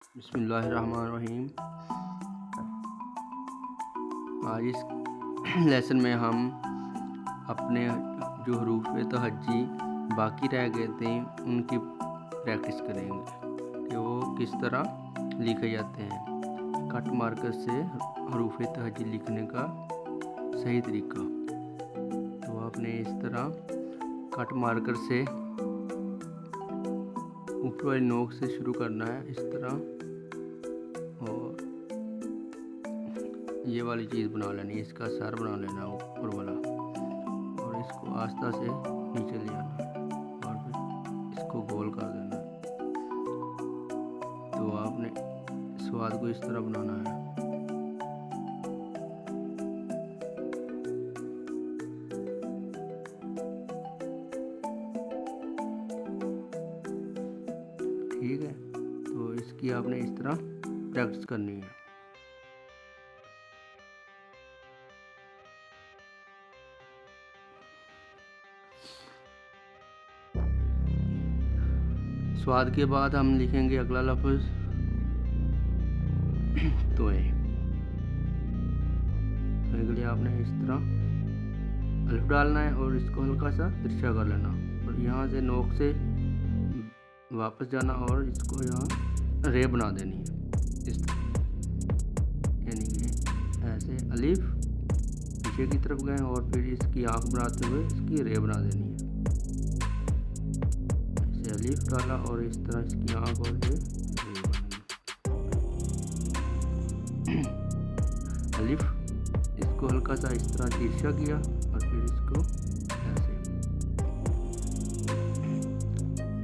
बिस्मिल्लाहिर्रहमानिर्रहीम। आज इस लेसन में हम अपने जो हरूफ तहज्जी बाकी रह गए थे उनकी प्रैक्टिस करेंगे कि वो किस तरह लिखे जाते हैं। कट मार्कर से हरूफ तहज्जी लिखने का सही तरीका। तो आपने इस तरह कट मार्कर से ऊपर वाली नोक से शुरू करना है इस तरह, और ये वाली चीज़ बना लेनी है, इसका सर बना लेना ऊपर वाला, और इसको आस्ता से नीचे ले आना और फिर इसको गोल कर देना। तो आपने स्वाद को इस तरह बनाना है। ठीक है, तो इसकी आपने इस तरह प्रैक्टिस करनी है। स्वाद के बाद हम लिखेंगे अगला लफ्ज़ तोए। तो के लिए आपने इस तरह अलिफ डालना है और इसको हल्का सा तिरछा कर लेना, और यहाँ से नोक से वापस जाना और इसको यहाँ रे बना देनी है इस तरह, यानी कि ऐसे अलिफ पीछे की तरफ गए और फिर इसकी आँख बनाते हुए इसकी रे बना देनी है। ऐसे अलिफ डाला और इस तरह इसकी आँख और ये रे बनेगी। अलिफ इसको हल्का सा इस तरह तिरछा किया और फिर इसको ऐसे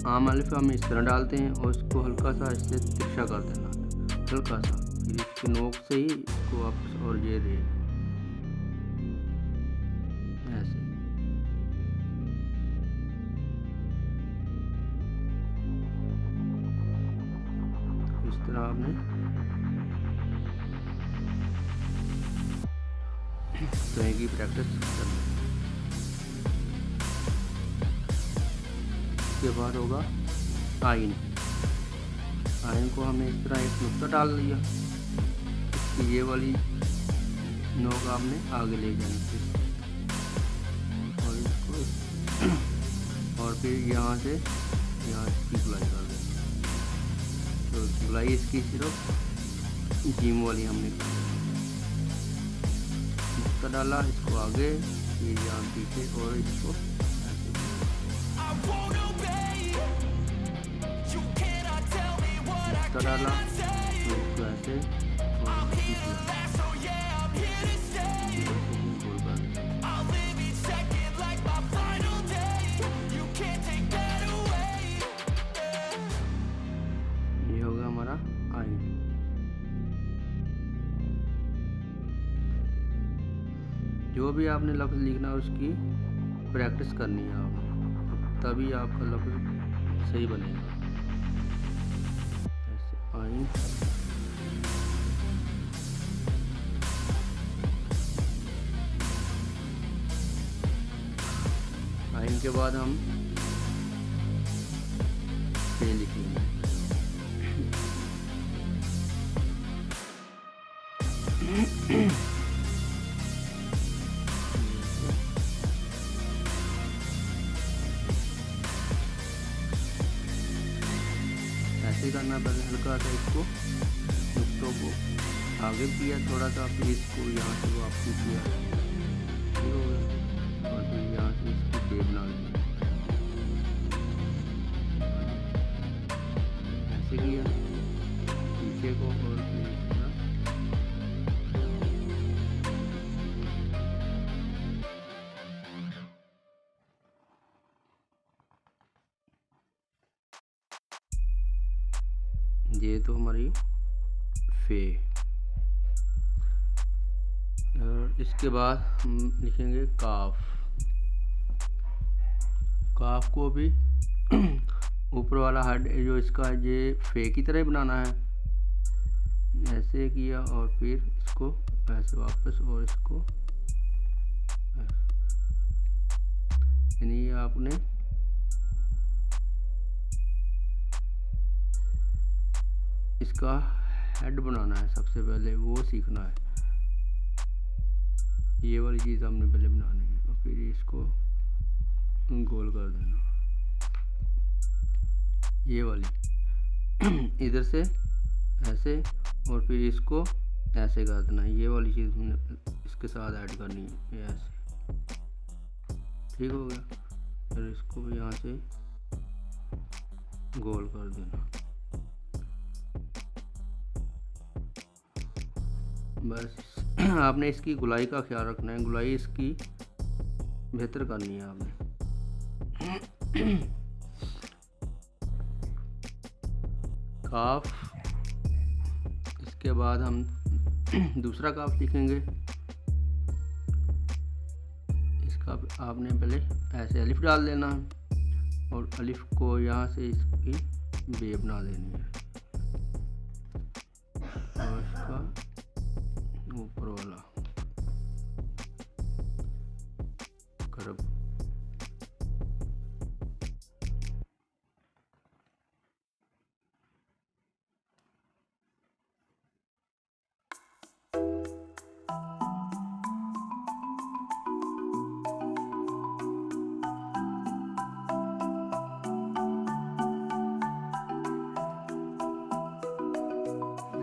आम अलिफ हम इस तरह डालते हैं और इसको हल्का सा इससे तिरछा कर देना, हल्का सा, फिर इसके नोक से ही इसको वापस और ये रे ऐसे। तो इस तरह आपने तोहे की प्रैक्टिस करनी है। उसके बाद होगा आइन। आइन को हमने इस तरह एक नुक्ता डाल दिया, इसकी ये वाली नोक आपने आगे ले जानी थी और इसको और फिर यहाँ से यहाँ इसकी गुलाई कर देनी। तो गुलाई इसकी सिर्फ जीम वाली हमने नुक्ता डाला, इसको आगे, ये यहाँ पीछे, और इसको डाला तो इसको ऐसे ये होगा हमारा आइन। जो भी आपने लफ्ज़ लिखना है उसकी प्रैक्टिस करनी है आपने, तभी आपका लफ्ज़ सही बनेगा। आइन, आइन के बाद हम फे लिखेंगे। ऐसे करना, पहले हल्का सा इसको नुक्तों को आगे किया थोड़ा सा, फिर इसको यहाँ से वापस किया, ठीक हो गया, और फिर यहाँ से इसकी शेप बना ली, ऐसे किया पीछे को, और फिर इस तरह ये तो हमारी फे। और इसके बाद हम लिखेंगे काफ। काफ को भी ऊपर वाला हेड जो इसका ये फे की तरह बनाना है, ऐसे किया और फिर इसको ऐसे वापस, और इसको यानी आपने इसका हेड बनाना है, सबसे पहले वो सीखना है। ये वाली चीज़ हमने पहले बनानी है और फिर इसको गोल कर देना, ये वाली इधर से ऐसे और फिर इसको ऐसे कर देना। ये वाली चीज़ हमने इसके साथ ऐड करनी है, ये ऐसे। ठीक हो गया। फिर इसको भी यहाँ से गोल कर देना। बस आपने इसकी गुलाई का ख्याल रखना है, गुलाई इसकी बेहतर करनी है आपने। काफ, इसके बाद हम दूसरा काफ लिखेंगे। इसका आपने पहले ऐसे अलिफ डाल देना है और अलिफ को यहाँ से इसकी बे बना देनी है और इसका ऊपर वाला कर्व।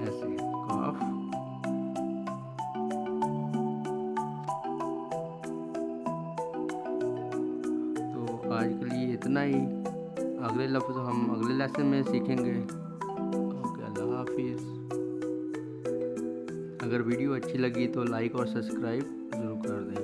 ऐसे काफ, आज के लिए इतना ही। अगले लफ्ज़ हम अगले लेसन में सीखेंगे। ओके, अल्लाह हाफिज़। अगर वीडियो अच्छी लगी तो लाइक और सब्सक्राइब ज़रूर कर दें।